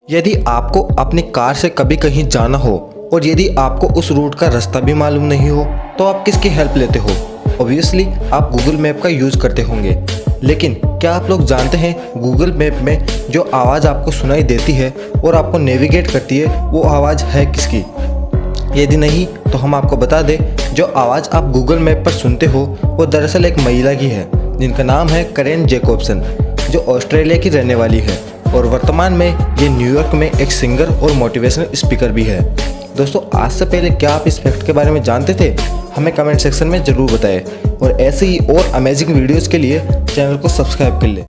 यदि आपको अपनी कार से कभी कहीं जाना हो और यदि आपको उस रूट का रास्ता भी मालूम नहीं हो तो आप किसकी हेल्प लेते हो? ऑब्वियसली आप गूगल मैप का यूज़ करते होंगे। लेकिन क्या आप लोग जानते हैं गूगल मैप में जो आवाज़ आपको सुनाई देती है और आपको नेविगेट करती है वो आवाज़ है किसकी? यदि नहीं तो हम आपको बता दें, जो आवाज़ आप गूगल मैप पर सुनते हो वो दरअसल एक महिला की है जिनका नाम है करेन जैकोब्सन, जो ऑस्ट्रेलिया की रहने वाली है और वर्तमान में ये न्यूयॉर्क में एक सिंगर और मोटिवेशनल स्पीकर भी है। दोस्तों, आज से पहले क्या आप इस फैक्ट के बारे में जानते थे? हमें कमेंट सेक्शन में ज़रूर बताएं और ऐसे ही और अमेजिंग वीडियोज़ के लिए चैनल को सब्सक्राइब कर लें।